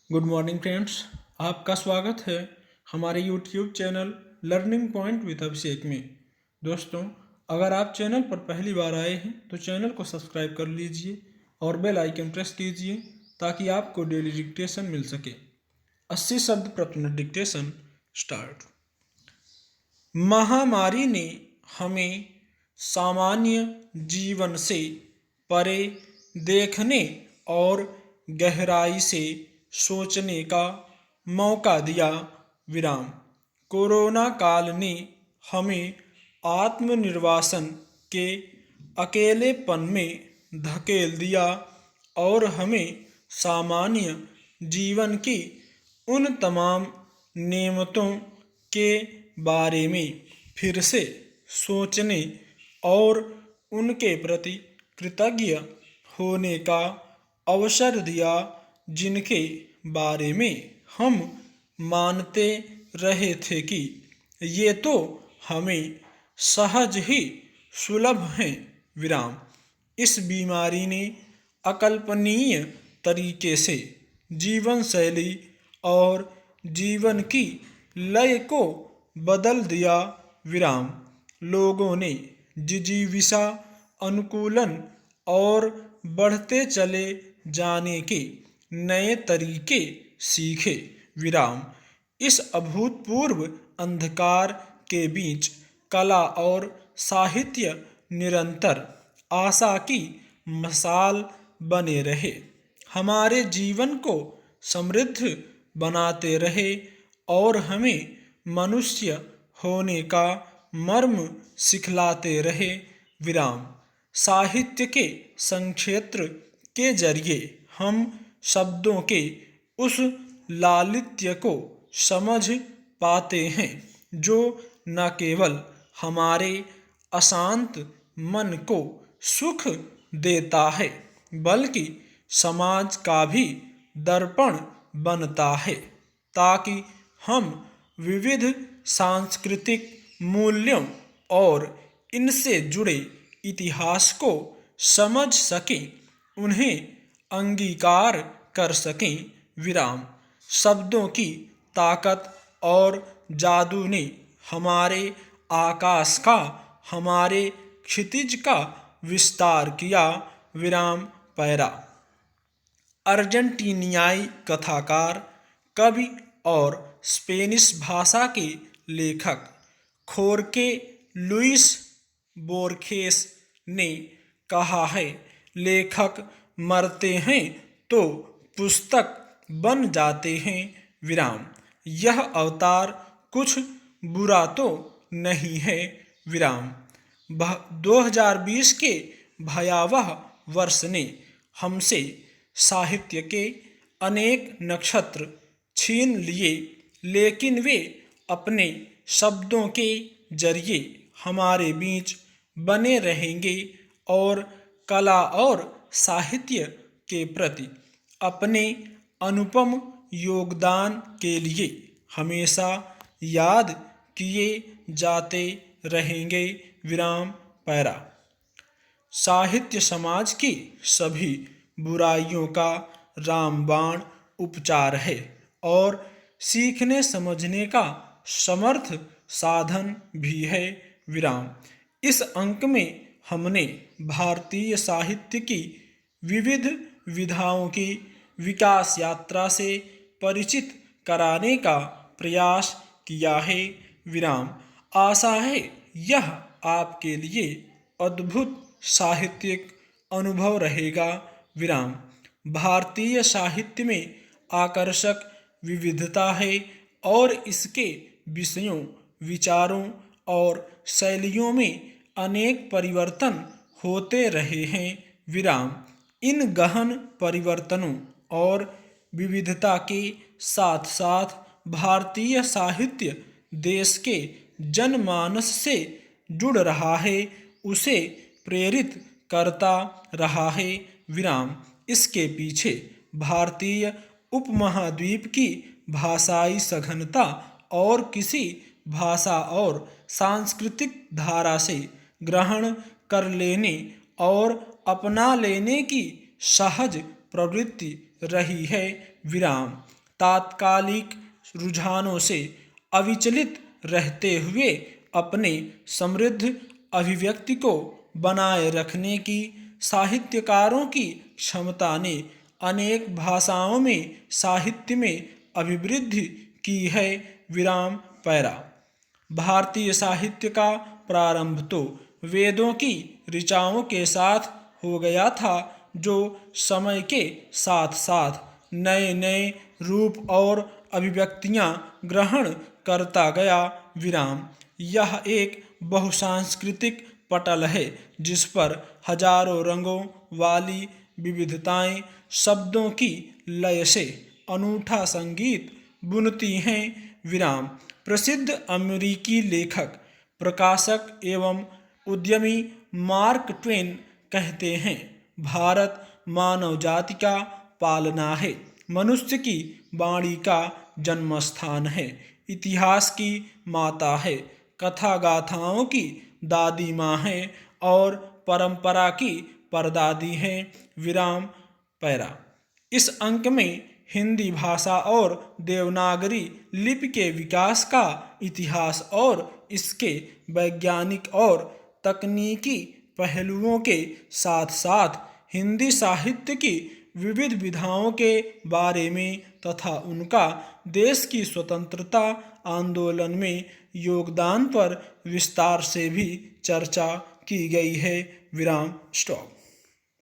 Good morning friends. आपका स्वागत है हमारे YouTube channel Learning Point with Abhishek में। दोस्तों, अगर आप चैनल पर पहली बार आए हैं तो चैनल को सब्सक्राइब कर लीजिए और बेल आइकन प्रेस कीजिए ताकि आपको डेली डिक्टेशन मिल सके। 80 शब्द प्रति मिनट डिक्टेशन स्टार्ट। महामारी ने हमें सामान्य जीवन से परे देखने और गहराई से सोचने का मौका दिया। विराम। कोरोना काल ने हमें आत्मनिर्वासन के अकेलेपन में धकेल दिया और हमें सामान्य जीवन की उन तमाम नेमतों के बारे में फिर से सोचने और उनके प्रति कृतज्ञ होने का अवसर दिया, जिनके बारे में हम मानते रहे थे कि ये तो हमें सहज ही सुलभ हैं। विराम। इस बीमारी ने अकल्पनीय तरीके से जीवन शैली और जीवन की लय को बदल दिया। विराम। लोगों ने जिजीविषा, अनुकूलन और बढ़ते चले जाने के नए तरीके सीखे। विराम। इस अभूतपूर्व अंधकार के बीच कला और साहित्य निरंतर आशा की मशाल बने रहे, हमारे जीवन को समृद्ध बनाते रहे और हमें मनुष्य होने का मर्म सिखलाते रहे। विराम। साहित्य के संक्षेत्र के जरिए हम शब्दों के उस लालित्य को समझ पाते हैं जो न केवल हमारे अशांत मन को सुख देता है बल्कि समाज का भी दर्पण बनता है, ताकि हम विविध सांस्कृतिक मूल्यों और इनसे जुड़े इतिहास को समझ सकें, उन्हें अंगीकार कर सकें। विराम। शब्दों की ताकत और जादू ने हमारे आकाश का, हमारे क्षितिज का विस्तार किया। विराम। पैरा। अर्जेंटीनियाई कथाकार, कवि और स्पेनिश भाषा के लेखक खोर्के लुइस बोर्खेस ने कहा है, लेखक मरते हैं तो पुस्तक बन जाते हैं। विराम। यह अवतार कुछ बुरा तो नहीं है। विराम। 2020 के भयावह वर्ष ने हमसे साहित्य के अनेक नक्षत्र छीन लिए, लेकिन वे अपने शब्दों के जरिए हमारे बीच बने रहेंगे और कला और साहित्य के प्रति अपने अनुपम योगदान के लिए हमेशा याद किए जाते रहेंगे। विराम। पैरा। साहित्य समाज की सभी बुराइयों का रामबाण उपचार है और सीखने समझने का समर्थ साधन भी है। विराम। इस अंक में हमने भारतीय साहित्य की विविध विधाओं की विकास यात्रा से परिचित कराने का प्रयास किया है। विराम। आशा है यह आपके लिए अद्भुत साहित्यिक अनुभव रहेगा। विराम। भारतीय साहित्य में आकर्षक विविधता है और इसके विषयों, विचारों और शैलियों में अनेक परिवर्तन होते रहे हैं। विराम। इन गहन परिवर्तनों और विविधता के साथ साथ भारतीय साहित्य देश के जनमानस से जुड़ रहा है, उसे प्रेरित करता रहा है। विराम। इसके पीछे भारतीय उपमहाद्वीप की भाषाई सघनता और किसी भाषा और सांस्कृतिक धारा से ग्रहण कर लेने और अपना लेने की सहज प्रवृत्ति रही है। विराम। तात्कालिक रुझानों से अविचलित रहते हुए अपने समृद्ध अभिव्यक्ति को बनाए रखने की साहित्यकारों की क्षमता ने अनेक भाषाओं में साहित्य में अभिवृद्धि की है। विराम पैरा। भारतीय साहित्य का प्रारंभ तो वेदों की ऋचाओं के साथ हो गया था, जो समय के साथ साथ नए नए रूप और अभिव्यक्तियां ग्रहण करता गया। विराम। यह एक बहुसांस्कृतिक पटल है जिस पर हजारों रंगों वाली विविधताएं शब्दों की लय से अनूठा संगीत बुनती हैं। विराम। प्रसिद्ध अमेरिकी लेखक, प्रकाशक एवं उद्यमी मार्क ट्वेन कहते हैं, भारत मानव जाति का पालना है, मनुष्य की वाणी का जन्म स्थान है, इतिहास की माता है, कथा गाथाओं की दादी माँ है और परंपरा की परदादी हैं। विराम पैरा। इस अंक में हिंदी भाषा और देवनागरी लिपि के विकास का इतिहास और इसके वैज्ञानिक और तकनीकी पहलुओं के साथ साथ हिंदी साहित्य की विविध विधाओं के बारे में तथा उनका देश की स्वतंत्रता आंदोलन में योगदान पर विस्तार से भी चर्चा की गई है। विराम स्टॉप।